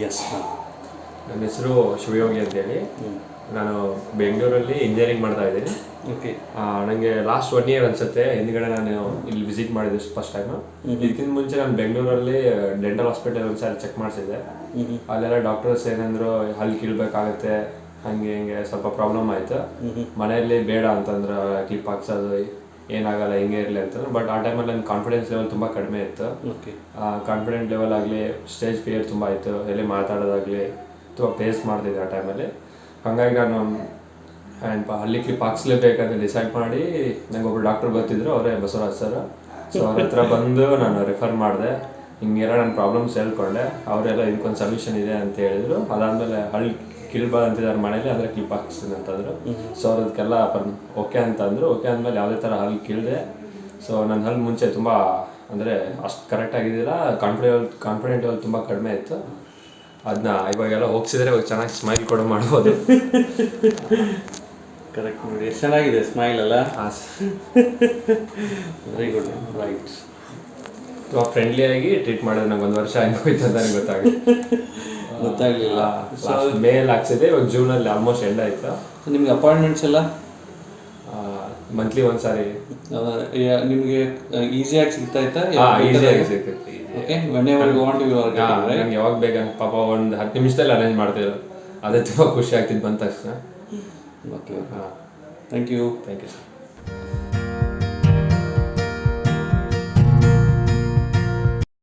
S. ನನ್ನ ಹೆಸರು ಶಿವಯೋಗಿ ಅಂತೇಳಿ. ನಾನು ಬೆಂಗಳೂರಲ್ಲಿ ಇಂಜಿನಿಯರಿಂಗ್ ಮಾಡ್ತಾ ಇದ್ದೀನಿ. ಓಕೆ. ನನಗೆ ಲಾಸ್ಟ್ 1 year ಅನಿಸುತ್ತೆ ಹಿಂದ್ಗಡೆ ನಾನು ಇಲ್ಲಿ ವಿಸಿಟ್ ಮಾಡಿದ್ದು ಫಸ್ಟ್ ಟೈಮು. ಇದಕ್ಕಿಂತ ಮುಂಚೆ ನಾನು ಬೆಂಗಳೂರಲ್ಲಿ ಡೆಂಟಲ್ ಹಾಸ್ಪಿಟಲ್ ಒಂದ್ಸಲ ಚೆಕ್ ಮಾಡಿಸಿದ್ದೆ. ಅಲ್ಲೆಲ್ಲ ಡಾಕ್ಟರ್ಸ್ ಏನಂದ್ರು ಹಲ್ಲು ಕೀಳ್ಬೇಕಾಗುತ್ತೆ, ಹಂಗೆ ಹಿಂಗೆ ಸ್ವಲ್ಪ ಪ್ರಾಬ್ಲಮ್ ಆಯಿತು. ಮನೆಯಲ್ಲಿ ಬೇಡ ಅಂತಂದ್ರೆ ಕ್ಲಿಪ್ ಹಾಕ್ಸೋದು ಏನಾಗಲ್ಲ ಹಿಂಗೆ ಇರಲಿ ಅಂತಂದ್ರೆ. ಬಟ್ ಆ ಟೈಮಲ್ಲಿ ನನ್ನ ಕಾನ್ಫಿಡೆನ್ಸ್ ಲೆವೆಲ್ ತುಂಬ ಕಡಿಮೆ ಇತ್ತು. ಕಾನ್ಫಿಡೆಂಟ್ ಲೆವೆಲ್ ಆಗಲಿ, ಸ್ಟೇಜ್ ಫಿಯರ್ ತುಂಬ ಆಯಿತು, ಎಲ್ಲಿ ಮಾತಾಡೋದಾಗಲಿ ತುಂಬ ಫೇಸ್ ಮಾಡ್ತಿದ್ದೆ ಆ ಟೈಮಲ್ಲಿ. ಹಾಗಾಗಿ ನಾನು ಹಲ್ಲಿ ಕ್ಲಿಪ್ ಹಾಕ್ಸ್ಲೇಬೇಕಂತ ಡಿಸೈಡ್ ಮಾಡಿ ನಂಗೆ ಒಬ್ಬರು ಡಾಕ್ಟರ್ ಗೊತ್ತಿದ್ರು, ಅವರೇ ಬಸವರಾಜ್ ಸರ್. ಸೊ ಅವ್ರ ಹತ್ರ ಬಂದು ನಾನು ರೆಫರ್ ಮಾಡಿದೆ, ಹಿಂಗೆಲ್ಲ ನನ್ನ ಪ್ರಾಬ್ಲಮ್ಸ್ ಹೇಳ್ಕೊಂಡೆ. ಅವರೆಲ್ಲ ಇದಕ್ಕೊಂದು ಸೊಲ್ಯೂಷನ್ ಇದೆ ಅಂತ ಹೇಳಿದ್ರು. ಅದಾದಮೇಲೆ ಹಳ್ಳಿ ಕೀಳ್ಬಾರ್ದು ಅಂತಿದ್ದಾರೆ ಮನೇಲಿ, ಆದರೆ ಕ್ಲಿಪ್ ಹಾಕ್ಸ್ತೀನಿ ಅಂತಂದರು. ಸೊ ಅವ್ರು ಅದಕ್ಕೆಲ್ಲ ಓಕೆ ಅಂತಂದರು. ಓಕೆ ಅಂದಮೇಲೆ ಯಾವುದೇ ಥರ ಹಲ್ಲು ಕೀಳಿದೆ. ಸೊ ನನ್ನ ಹಲ್ಲು ಮುಂಚೆ ತುಂಬ ಅಂದರೆ ಅಷ್ಟು ಕರೆಕ್ಟಾಗಿದ್ದಿಲ್ಲ, ಕಾನ್ಫಿಡೆಂಟ್ ಲೆವೆಲ್ ತುಂಬ ಕಡಿಮೆ ಇತ್ತು. ಅದನ್ನ ಇವಾಗೆಲ್ಲ ಹೋಗ್ಸಿದ್ರೆ ಇವಾಗ ಚೆನ್ನಾಗಿ ಸ್ಮೈಲ್ ಕೂಡ ಮಾಡ್ಬೋದು. ಕರೆಕ್ಟ್ ನೋಡಿ, ಎಷ್ಟು ಚೆನ್ನಾಗಿದೆ ಸ್ಮೈಲ್ ಅಲ್ಲ. Very good. ರೈಟ್. ತುಂಬ ಫ್ರೆಂಡ್ಲಿಯಾಗಿ ಟ್ರೀಟ್ ಮಾಡೋದು. ನಂಗೆ 1 ವರ್ಷ ಆಗೋಯ್ತು ಅಂತ ನನಗೆ ಗೊತ್ತಾಗಲಿಲ್ಲ. ಮೇಲ್ ಹಾಕ್ಸಿದೆ, ಇವಾಗ ಜೂನಲ್ಲಿ ಆಲ್ಮೋಸ್ಟ್ ಎಂಡ್ ಆಯಿತು. ನಿಮ್ಗೆ ಅಪಾಯಿಂಟ್ಮೆಂಟ್ಸ್ ಎಲ್ಲ ಮಂತ್ಲಿ ಒಂದ್ಸಾರಿ ನಿಮಗೆ ಈಸಿಯಾಗಿ ಸಿಗ್ತಾ ಇತ್ತಾ? ಈಸಿಯಾಗಿ ಸಿಗ್ತೈತಿ. Okay. Whenever you want you are getting, right? ನಂಗೆ ಯಾವಾಗ ಬೇಕಂತ ಪಾಪ ಒಂದು 10 ನಿಮಿಷದಲ್ಲಿ ಅರೇಂಜ್ ಮಾಡ್ತಿದ್ರು. ಅದೇ ತುಂಬ ಖುಷಿ ಆಗ್ತಿದ್ದು ಬಂದ ತಕ್ಷಣ. ಓಕೆ. Thank you sir.